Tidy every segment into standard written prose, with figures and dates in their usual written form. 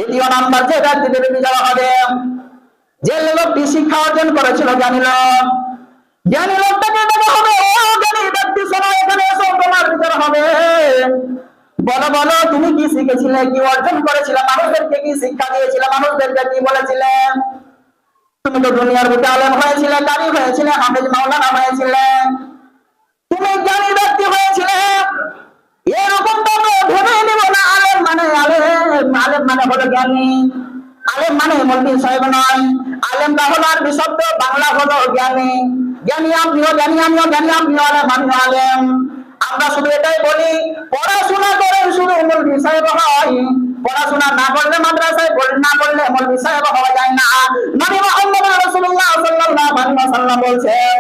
দ্বিতীয় নাম্বার যে ব্যক্তিদের বিচার হবে, যে লোকটি শিক্ষা অর্জন করেছিল জ্ঞানী লোক, জ্ঞানী লোকটাকে দেখা হবে, ও জ্ঞানী ব্যক্তি শোনো, এখানে এসো, তোমার বিচার হবে। বলো বলো, তুমি কি শিখেছিলে, কি অর্জন করেছিলে, মানুষদেরকে কি শিক্ষা দিয়েছিলে, মানুষদেরকে কি বলেছিলে? তুমি তো দুনিয়ার বুকে আলেম হয়েছিলে, কারি হয়েছিলে, হাফেজ মাওলানা হয়েছিলে, তুমি জ্ঞানী ব্যক্তি হয়েছিলে, এরকম তো ভেবে নিব না। আলেম মানে আলেম মানে হলো জ্ঞানী, আলেম মানে মৌলভী সাহেব নয়। আলেমটা হলো আরবি শব্দ, বাংলা হলো জ্ঞানী। জ্ঞানী আপনিও জ্ঞানী, আমিও জ্ঞানী, আপনিও আলেম, আমিও আলেম। আমরা শুধু এটাই বলি, পড়াশোনা করেন শুধু মৌলভী সাহেব হয়, পড়াশোনা না করলে মাদ্রাসায় না করলে মৌলভী সাহেব হওয়া যায় না। নবী মুহাম্মদ রাসূলুল্লাহ সাল্লাল্লাহু আলাইহি ওয়াসাল্লাম বলছেন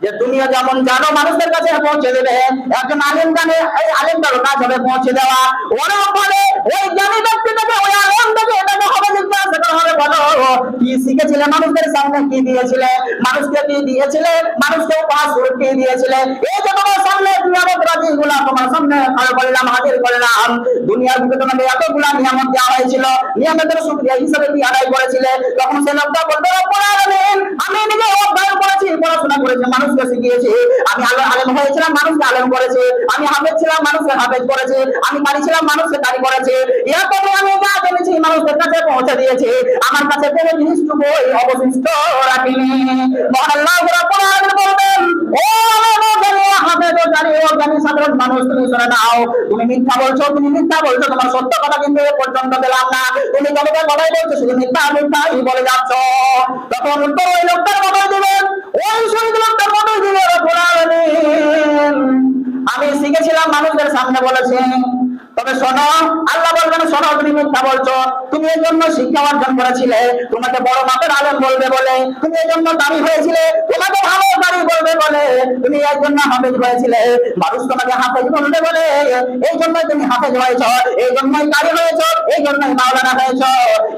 যে দুনিয়া যেমন জানো মানুষের কাছে পৌঁছে দেবে, একজন আলেম জানে, এই আলেমটার কাজ হবে পৌঁছে দেওয়া। ওরা বলে ওই জ্ঞানী ব্যক্তিটাকে, ওই আলেমটাকে এটাকে হবে জিজ্ঞাসা করা হবে, বলো কি শিখেছিলে, মানুষদের সামনে কি দিয়েছিলে, মানুষকে কি দিয়েছিলে, মানুষকে উপহার স্বরূপ কি দিয়েছিলে? এই যে তোমার সামনে নিয়ামত রাজিগুলা তোমার সামনে খাড়া করলাম, হাজির করলাম, দুনিয়ার বুকে তোমাকে এতগুলা নিয়ামত দেওয়া হয়েছিল, নিয়ামতের শুকরিয়া হিসেবে কি আদায় করেছিলে? তখন সে লোকটা বলবে রব্বুল আলামিন, আমি নিজে অধ্যয়ন করেছি, পড়াশোনা করেছি, মানুষকে শিখিয়েছি, আমি আলেম হয়েছিলাম, মানুষকে আলেম করেছি, আমি হাফেজ ছিলাম, মানুষকে হাফেজ করেছি, আমি কারি ছিলাম, মানুষকে কারি করেছি, এরপরে আমি যা জেনেছি মানুষদের কাছে পৌঁছে দিয়েছি, আমার কাছে কোনো জিনিসটুকু অবশিষ্ট রাখিনি। মহান আল্লাহ রাব্বুল আলামিন বলবেন, ও হাফেজ ও কারি ও জ্ঞানী সাধারণ মানুষ, তুমি শুনে নাও, তুমি মিথ্যা বলছো, তুমি মিথ্যা বলছো, তোমার সত্য কথা কিন্তু এ পর্যন্ত দিলাম না, তুমি জগতের কথাই বলছো, শুধু মিথ্যা মিথ্যাই বলে যাচ্ছ। তখন উত্তর ওই লোকটার মতোই দিবেন, ওই শহীদ লোকটার মতোই দিবে রব্বুল আলামিন, আমি শিখেছিলাম, মানুষদের সামনে বলেছি, তবে শোনো, আল্লাহ বলবেন শোনো, তুমি মিথ্যা বলছো, তুমি এর জন্য শিক্ষা অর্জন করেছিলে, তোমাকে বড় মাপের আলেম বলবে বলে, তুমি এর জন্য দামি হয়েছিলে, তোমাকে ভালো দামি বলবে বলে, তুমি এর জন্য হাফেজ হয়েছিলে, মানুষ তোমাকে হাফেজ বলবে বলে, এই জন্যই তুমি হাফেজ হয়েছ, এই জন্যই কারি হয়েছ, এই জন্যই মাওলানা হয়েছ,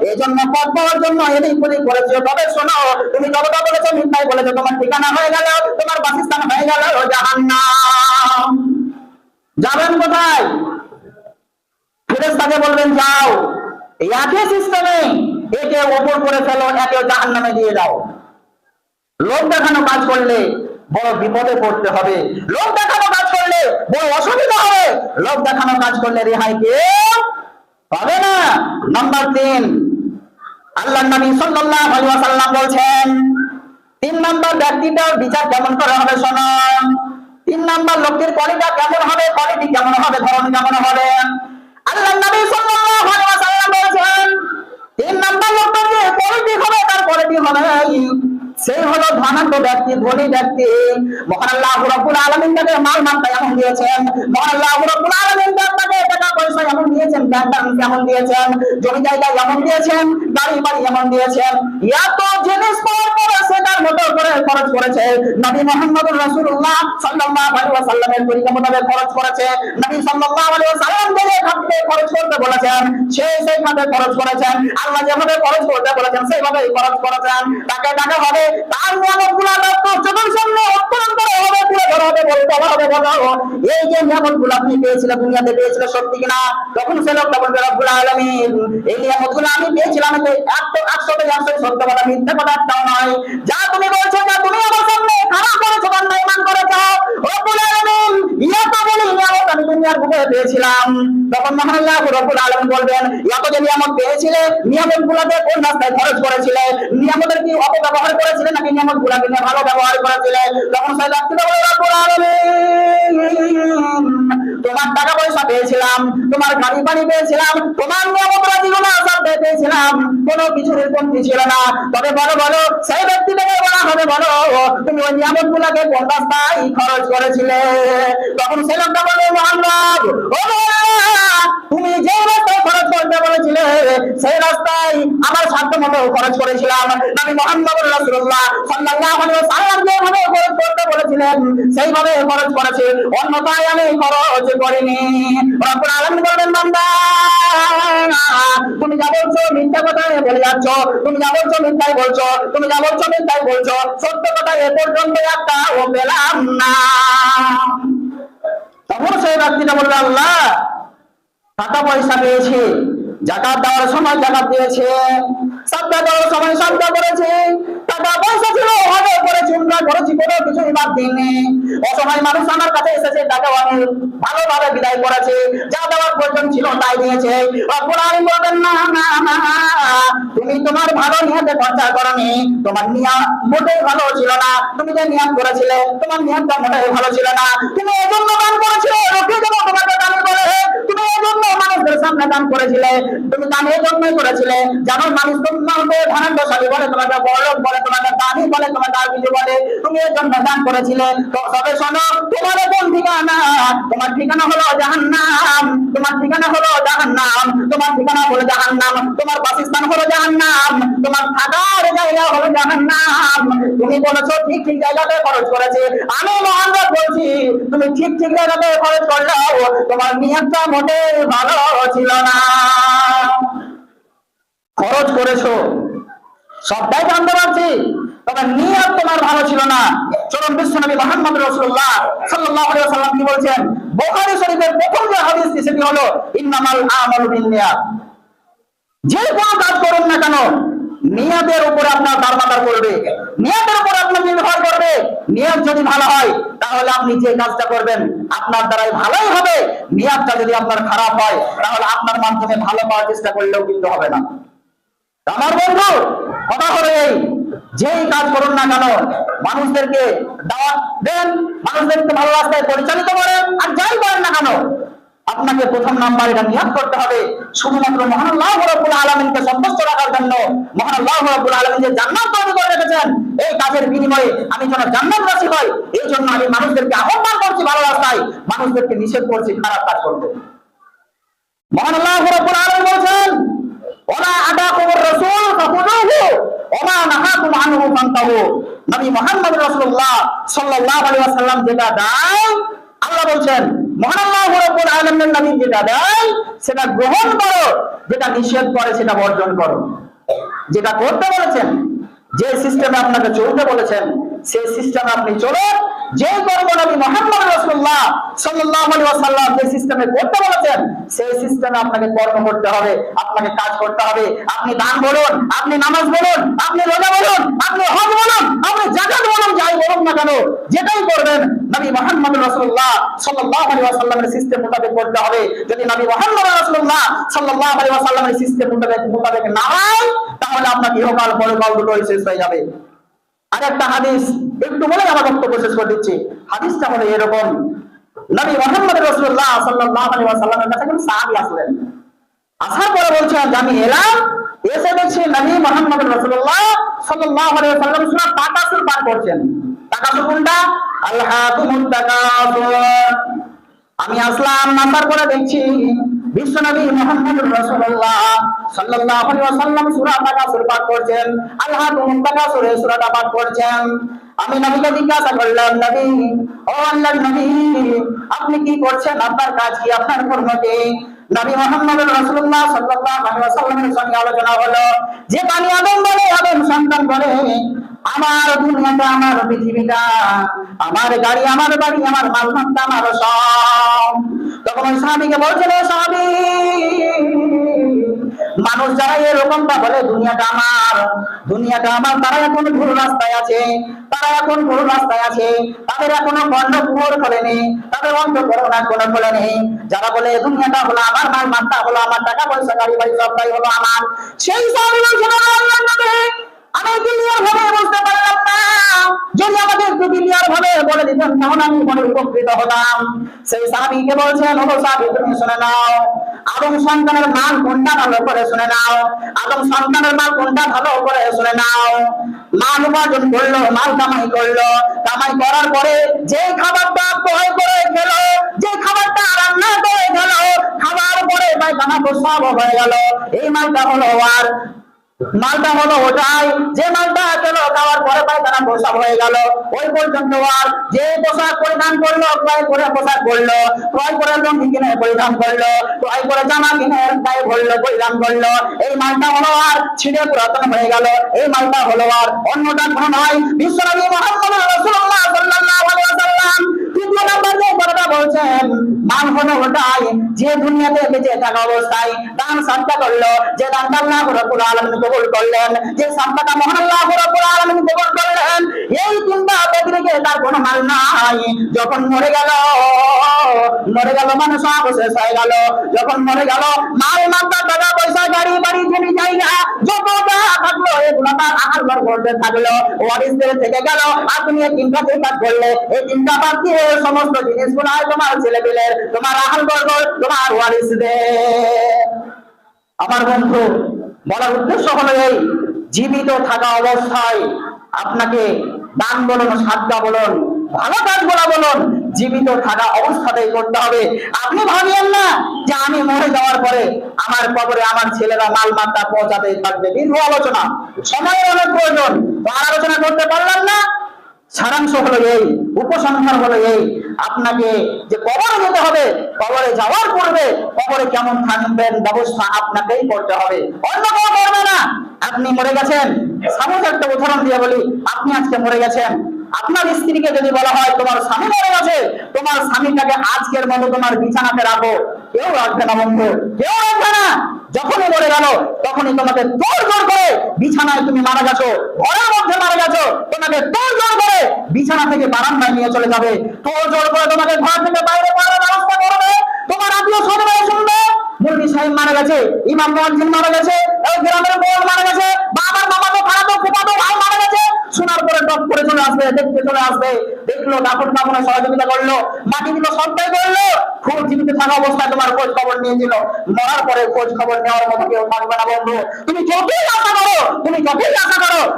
এই জন্য পদ পাওয়ার জন্য এদিক ওদিক করেছো। তবে শোনো, তুমি যতটা বলেছো মিথ্যাই বলেছো, তোমার ঠিকানা হয়ে গেল, তোমার বাসস্থান হয়ে গেল জাহান্নাম। যাবেন কোথায়? ফেরেশতাকে বলবেন যাও, এই একই সিস্টেমে একে ওপর করে ফেলো, একে জাহান্নামে দিয়ে দাও। লোক দেখানো কাজ করলে বড় বিপদে পড়তে হবে, লোক দেখানো কাজ করলে বড় অসুবিধা হবে, লোক দেখানো কাজ করলে রেহাই কেউ পাবে না। নাম্বার 3, আল্লাহর নবী সাল্লাল্লাহু আলাইহি ওয়াসাল্লাম বলছেন, 3 নাম্বার ব্যক্তিটার বিচার কেমন করে হবে শোনো। 3 নাম্বার লোকের কোয়ালিটি কেমন হবে, কোয়ালিটি কেমন হবে, ধরন কেমন হবে? আল্লাহর নবী সাল্লাল্লাহু আলাইহি ওয়াসাল্লাম বলেছেন 3 নাম্বার লোকটার যে কোয়ালিটি হবে, তার কোয়ালিটি হবে সেই হলো ধনাঢ্য ব্যক্তি, ধনী ব্যক্তি। মহান আল্লাহ রাব্বুল আলামিন তাকে মাল মাত্রা এমন দিয়েছেন, মহান আল্লাহ রাব্বুল আলামিন তাকে টাকা পয়সা এমন দিয়েছেন, ব্যাংক ব্যালেন্স এমন দিয়েছেন, জমি জায়গা এমন দিয়েছেন, গাড়ি বাড়ি এমন দিয়েছেন, এত জিনিস পাওয়ার পরে সে তার মতো করে খরচ করেছে। নবী মুহাম্মদুর রাসূলুল্লাহ সাল্লাল্লাহু আলাইহি ওয়াসাল্লামের তরিকা মোতাবেক খরচ করেছে। নবী সাল্লাল্লাহু আলাইহি ওয়াসাল্লাম যে খাতে খরচ করতে বলেছেন সেই খাতে খরচ করেছেন। আল্লাহ যেভাবে খরচ করতে বলেছেন সেইভাবেই খরচ করেছেন। টাকা টাকা হবে, তার নিয়ামতগুলো চোখের সামনে উত্তোলন করা হবে, তুলে ধরা হবে, বলতে হবে, বলো এই যে নিয়ামতগুলো আপনি পেয়েছিলেন, দুনিয়াতে পেয়েছিলেন, সত্যি কিনা? তখন সে লোকটা বলবে রব্বুল আলামিন, এই নিয়ামতগুলো আমি পেয়েছিলাম, 100 সত্য কথা, মিথ্যা কথা একটাও নয়। যা তুমি বলছো, যা তুমি আমার সামনে খারাপ করেছো, বান্দা ঈমান করেছো, রব্বুল আলামিন এত বড় নিয়ামত আমি দুনিয়ার বুকে পেয়েছিলাম। তখন মহান আল্লাহ রব্বুল আলামিন বলবেন, এত যে নিয়ামত পেয়েছিলে, নিয়ামতগুলোকে কোন রাস্তায় খরচ করেছিলে, নিয়ামতের কি অপব্যবহার করেছিলে নাকি নিয়ামতগুলোকে নিয়ে ভালো ব্যবহার করেছিলে? তখন সেই ব্যক্তি বলবে রব্বুল আলামিন, তোমার টাকা পয়সা পেয়েছিলাম, তোমার গাড়ি বাড়ি পেয়েছিলাম, তোমার নিয়ামত রাজিগুলো সব পেয়েছিলাম, কোনো কিছুর কমতি ছিল না। তবে বলো সেই ব্যক্তিটাকে বলা হবে, বলো তুমি ওই নিয়ামতগুলোকে কোন রাস্তায় খরচ করেছিলে? তখন সেই লোকটা বলবে, মুহাম্মদ, ও আল্লাহ, তুমি যে রাস্তায় খরচ করতে বলেছিলে সেই রাস্তায় আমার সাধ্য মতো খরচ করেছিলাম। নবী মুহাম্মদ রাসূলুল্লাহ সাল্লাল্লাহু আলাইহি ওয়াসাল্লাম যেভাবে খরচ করতে বলেছিলেন সেইভাবে খরচ করেছি, অন্যথায় আমি খরচ করিনি। রব্বুল আলামিন বলবেন, বান্দা তুমি যা বলছো মিথ্যা কথা বলে যাচ্ছ, তুমি যা বলছো মিথ্যাই বলছো, তুমি যা বলছো মিথ্যাই বলছো, সত্য কথা এ পর্যন্ত একটাও পেলাম না। তখন সেই ব্যক্তিটা বলবে, আল্লাহ টাকা পয়সা পেয়েছি, জাকাত দেওয়ার সময় জাকাত দিয়েছে, সাদকা দেওয়ার সময় সাদকা করেছে, টাকা পয়সা ছিল ভালো করেছি, উমরা করেছি, কোনো কিছুই বাদ দিইনি। অসহায় মানুষ আমার কাছে এসেছে, তাকে আমি ভালোভাবে বিদায় করেছে, যা দেওয়ার প্রয়োজন ছিল তাই দিয়েছে। রব্বুল আলামিন বলবেন না না না, তুমি তোমার ভালো নিয়তে খরচা করনি, তোমার নিয়ত মোটেই ভালো ছিল না, তুমি যে নিয়ত করেছিলে তোমার নিয়তটা মোটেই ভালো ছিল না, তুমি এজন্য দান করেছিলে লোকে যেন তোমাকে দান করে, তুমি এজন্য মানুষদের সামনে দান করেছিলে, তুমি দান এজন্যই করেছিলে যেন মানুষ তোমাকে ধনাঢ্যশালী বলে, তোমাকে বড়লোক বলে, তোমাকে দানি বলে, তোমাকে আর কিছু বলে, তুমি এজন্য দান করেছিলে। তো সবে শোনো, তোমার কোন ঠিকানা? তোমার ঠিকানা হলো জাহান্নাম, তোমার ঠিকানা হলো জাহান্নাম, তোমার ঠিকানা হলো জাহান্নাম, তোমার বাসস্থান হলো জাহান্নাম, তোমার থাকার জায়গা হলো জাহান্নাম। তুমি বলেছো ঠিক ঠিক জায়গাতে খরচ করেছে, আমি মোহাম্মদ বলছি তুমি ঠিক ঠিক জায়গাতে খরচ করলেও তোমার নিয়তটা মোটেই ভালো ছিল না। খরচ করেছো সবটাই জানতে পারছি, তবে নিয়ত তোমার ভালো ছিল না। চরম বিশ্বনবী মুহাম্মদ রাসূলুল্লাহ সাল্লাল্লাহু আলাইহি ওয়াসাল্লাম কি বলছেন? বুখারী শরীফের প্রথম যে হাদিসটি সেটি হলো ইন্নামাল আমালু বিন্নিয়াত। যে কোনো কাজ করুন না কেন নিয়তের উপরে আপনার দারমাদার করবে, নিয়তের উপরে আপনার নির্ভর করবে। নিয়ত যদি ভালো হয় তাহলে আপনি যে কাজটা করবেন আপনার দ্বারাই ভালোই হবে, নিয়তটা যদি আপনার খারাপ হয় তাহলে আপনার মাধ্যমে ভালো পাওয়ার চেষ্টা করলেও কিন্তু হবে না। আমার বন্ধু কথা হলো এই, যেই কাজ করুন না কেন মানুষদেরকে দাওয়াত দেন, মানুষদেরকে ভালো রাস্তায় পরিচালিত করেন, আর যাই করেন না কেন আপনাকে প্রথম নাম্বার এটা নিয়ত করতে হবে শুধুমাত্র মহান আল্লাহ রাব্বুল আলামিনকে সন্তুষ্ট রাখার জন্য। মহান আল্লাহ রাব্বুল আলামিন যে জান্নাত তৈরি করে রেখেছেন, এই কাজের বিনিময়ে আমি যেন জান্নাতবাসী হই, এই জন্য আমি মানুষদেরকে আহ্বান করছি ভালো রাস্তায়, মানুষদেরকে নিষেধ করছি খারাপ কাজ করতে। মহান আল্লাহ রাব্বুল আলামিন বলেন ওয়া আতাকুমুর রাসূল ফাখুযুহু ওয়া মা নাহাকুম আনহু ফান্তাহু। নবী মুহাম্মদ রাসূলুল্লাহ সাল্লাল্লাহু আলাইহি ওয়াসাল্লাম যেটা দেয়, আল্লাহ বলছেন মহান আল্লাহ রাব্বুল আলামিনের নবী যেটা দেয় সেটা গ্রহণ করো, যেটা নিষেধ করে সেটা বর্জন করো। যেটা করতে বলেছেন, যে সিস্টেমে আপনাকে চলতে বলেছেন সেই সিস্টেমে আপনি চলুন। যে কর্ম নবী মুহাম্মদ রাসূলুল্লাহ সাল্লাল্লাহু আলাইহি ওয়াসাল্লাম যে সিস্টেমে করতে বলেছেন সেই সিস্টেমে আপনাকে কর্ম করতে হবে, আপনাকে কাজ করতে হবে। আপনি দান বলুন, আপনি নামাজ বলুন, আপনি রোজা বলুন, আপনি হজ বলুন, আপনি যাকাত বলুন, যাই বলুন না কেন যেটাই করবেন নবী মুহাম্মদ রাসূলুল্লাহ সাল্লাল্লাহু আলাইহি ওয়াসাল্লামের সিস্টেম মোতাবেক করতে হবে। যদি নবী মুহাম্মদ রাসূলুল্লাহ সাল্লাল্লাহু আলাইহি ওয়াসাল্লামের সিস্টেম মোতাবেক না হয় তাহলে আপনাকে ইহকাল পরকাল দুটোই শেষ হয়ে যাবে। আরেকটা হাদিস একটু বলে আমার বক্তব্য শেষ করে দিচ্ছি। হাদিসটা হলো এরকম, নবী মুহাম্মদ রাসূলুল্লাহ সাল্লাল্লাহু আলাইহি ওয়াসাল্লামের কাছে একজন সাহাবী আসলেন। আসার পরে বলছেন আমি এলাম, এসে দেখছি নবী মুহাম্মদ রাসূলুল্লাহ সাল্লাল্লাহু আলাইহি ওয়াসাল্লাম সূরা তাকাসুর পাঠ করছেন। তাকাসুর কোনটা? আলহাকুমুত তাকাসুর। আমি আসলাম, নামার পরে দেখছি বিশ্বনবী মুহাম্মদ রাসূলুল্লাহ সাল্লাল্লাহু আলাইহি ওয়াসাল্লাম সূরা তাকাসুর পাঠ করছেন, আলহাকুমুত তাকাসুর এই সূরাটা পাঠ করছেন। আমি নবীকে জিজ্ঞাসা করলাম, নবী, ও আল্লাহর নবী, আপনি কি করছেন? আপনার কাজ কি? আপনার কর্ম কি? নবী মুহাম্মদ রাসূলুল্লাহ সাল্লাল্লাহু আলাইহি ওয়াসাল্লামের সঙ্গে আলোচনা হলো যে বানি আদম বলে, আদম সন্তান বলে, আমার দুনিয়াটা, আমার পৃথিবীটা, আমার গাড়ি, আমার বাড়ি, আমার মালমাত্তা, আমার সব। তখন ওই সাহাবীকে বলছিল, সাহাবী, মানুষ যারা এরকমটা বলে দুনিয়াটা আমার, দুনিয়াটা আমার, তারা এখন ভুল রাস্তায় আছে, তারা এখন ভুল রাস্তায় আছে, তাদের এখনো কর্ণকুহর খোলেনি, তাদের অন্তঃকরণ এখনো খোলেনি। যারা বলে দুনিয়াটা হলো আমার, মালমাত্তা হলো আমার, টাকা পয়সা গাড়ি বাড়ি সবটাই হলো আমার, সেই সাহাবী বলছিল, আল্লাহর নবী, আমি ক্লিয়ার ভাবে বুঝতে পারলাম না, যদি আমাদের ক্লিয়ার ভাবে বলে দিতেন তাহলে আমি বড় উপকৃত হতাম। সেই সাহাবীকে বলছেন, ও সাহাবী, তুমি শুনে নাও, আদম সন্তানের মাল কোনটা ভালো করে শুনে নাও, আদম সন্তানের মাল কোনটা ভালো করে শুনে নাও। মাল উপার্জন করলো, মাল কামাই করলো, কামাই করার পরে যে খাবারটা ক্রয় করে খেলো, যে খাবারটা রান্না করে খেলো, খাবার পরে পায়খানা প্রস্রাব হয়ে গেল, এই মালটা হলো আর মালটা হলো ওটাই, যে মালটা খেলো খাওয়ার পরে পায়খানা প্রস্রাব হয়ে গেল, ওই পর্যন্ত। আর যে পোশাক পরিধান করলো, ক্রয় করে পোশাক করলো, ক্রয় করে লুঙ্গি কিনে পরিধান করলো, ক্রয় করে জামা কিনে গায়ে ভরলো, পরিধান করলো, এই মালটা হলো আর ছিঁড়ে পুরাতন হয়ে গেল, এই মালটা হলো আর অন্যটা কোনো নয়। বিশ্বনবী মুহাম্মদ রাসূলুল্লাহ সাল্লাল্লাহু আলাইহি ওয়াসাল্লাম তৃতীয় নাম্বার যে কথাটা বলছেন, মাল হলো ওটাই যে দুনিয়াতে বেঁচে থাকা অবস্থায় দান সাদকা করলো, যে দানটা আল্লাহ রাব্বুল আলামিন কবুল করলেন, যে সাদকাটা মহান আল্লাহ রাব্বুল আলামিন কবুল করলেন, এই তিনটা ব্যক্তিকে তার কোনো মাল নাই। যখন মরে গেল মানুষ অবশেষ হয়ে গেল, যখন মরে গেল মাল মাত্রা টাকা পয়সা গাড়ি বাড়ি জমি জায়গা যত যা থাকলো এগুলো তার আহার ঘর করতে থাকলো, ওয়ারিসদের থেকে গেল। আর তুমি এই তিনটা যে কাজ করলে, এই তিনটা বাদ দিয়ে সমস্ত জিনিসগুলো তোমার ছেলেপিলের, তোমার আহার ঘর, তোমার ওয়ারিসদের। আমার বন্ধু, বলার উদ্দেশ্য হলো এই, জীবিত থাকা অবস্থায় আপনাকে দান বলুন, সাদকা বলুন, ভালো কাজ বলুন, জীবিত থাকা অবস্থাতেই করতে হবে। আপনি ভাবিয়েন না যে আমি মরে যাওয়ার পরে আমার কবরে আমার ছেলেরা মাল মাত্রা পৌঁছাতেই থাকবে। দীর্ঘ আলোচনা, সময়ের অনেক প্রয়োজন, তো আর আলোচনা করতে পারলাম না। সারাংশ হলো এই, উপসংহার হলো এই, আপনাকে যে কবরে যেতে হবে, কবরে যাওয়ার পূর্বে কবরে কেমন থাকবেন ব্যবস্থা আপনাকেই করতে হবে, অন্য কেউ করবে না। আপনি মরে গেছেন, সামনে একটা উদাহরণ দিয়ে বলি, আপনি আজকে মরে গেছেন, আপনার স্ত্রীকে যদি বলা হয় তোমার স্বামী মরে গেছে, তোমার স্বামীটাকে আজকের মতো তোমার বিছানাতে রাখো, কেউ রাখবে না বন্ধু, কেউ রাখবে না। যখনই মরে গেল তখনই তোমাকে তোড়জোড় করে বিছানায় তুমি মারা গেছো, ঘরের মধ্যে মারা গেছো, তোমাকে তোড়জোড় করে বিছানা থেকে বারান্দায় নিয়ে চলে যাবে, তোড়জোড় করে তোমাকে ঘর থেকে বাইরে পাঠানোর ব্যবস্থা করবে। তোমার আত্মীয় স্বজনরা শুনবে মুরগি সাহেব মারা গেছে, ইমাম মুয়াজ্জিন মারা গেছে, এই গ্রামের বোন মারা গেছে, বাবার মামাতো খালাতো ফুফাতো ভাই মারা গেছে। শোনার পরে টপ করে চলে আসবে, দেখতে চলে আসবে, দেখলো দাফন কাফনে সহযোগিতা করলো, মাটি দিল, সবটাই করলো, খুব জীবিত থাকা অবস্থায় তোমার খোঁজ খবর নিয়েছিল। মরার পরে খোঁজ খবর নেওয়ার মতো কেউ থাকবে না বন্ধু। তুমি যতই আশা করো,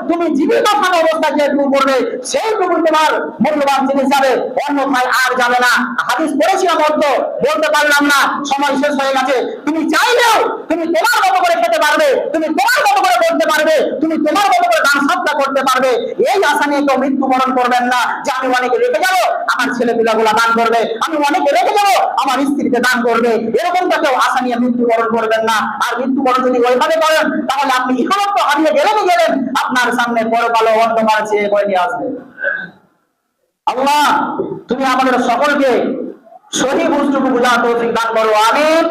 তুমি জীবিত থাকা অবস্থায় যেটুকু করবে সেইটুকু তোমার মূল্যবান জিনিস যাবে, অন্যথায় আর যাবে না। হাদিস পড়েছিলাম, অর্থ বলতে পারলাম না, সময় শেষ হয়ে গেছে। তুমি চাইলেও তুমি তোমার মতো করে খেতে পারবে, তুমি তোমার মতো করে করতে পারবে, তুমি তোমার মতো করে দান সৎকার করতে পারবে। এই আশা নিয়ে কেউ মৃত্যুবরণ করবেন না যে আমি অনেকে রেখে যাবো, আমার ছেলে পিলাগুলা দান করবে, আমি অনেকে রেখে যাবো, আমার স্ত্রীকে দান করবে, এরকমটা কেউ আশা নিয়ে মৃত্যুবরণ করবেন না। আর মৃত্যুবরণ যদি ওইভাবে করেন তাহলে আপনি ইহলোক হারিয়ে গেলেন, আপনার সামনে পরকালে অন্ধকার চেয়ে বয়ে নিয়ে আসবে। আল্লাহ তুমি আমাদের সকলকে সহি বুঝটুকু বুঝার তৌফিক দান করো, আমিন।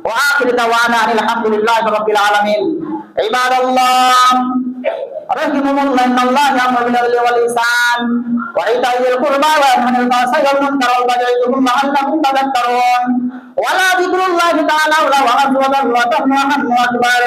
ওয়া আখিরু দাওয়ানা আলহামদুলিল্লাহি রাব্বিল আলামিন। ইবাদাল্লাহ রাহিমাহুল্লাহ, ইন্নাল্লাহা ইয়া'মুরু বিল 'আদলি ওয়াল ইহসান ওয়া ইতা'ইল কুরবা ওয়া ইয়ানহা 'আনিল বা'সা'i ওয়াল মুনকারি ওয়া ইয়া'iদুকুম লা'allaকুম তাযাক্কারুন। ওয়া লা যিকরুল্লাহি তাআলা ওয়া লা আকবার।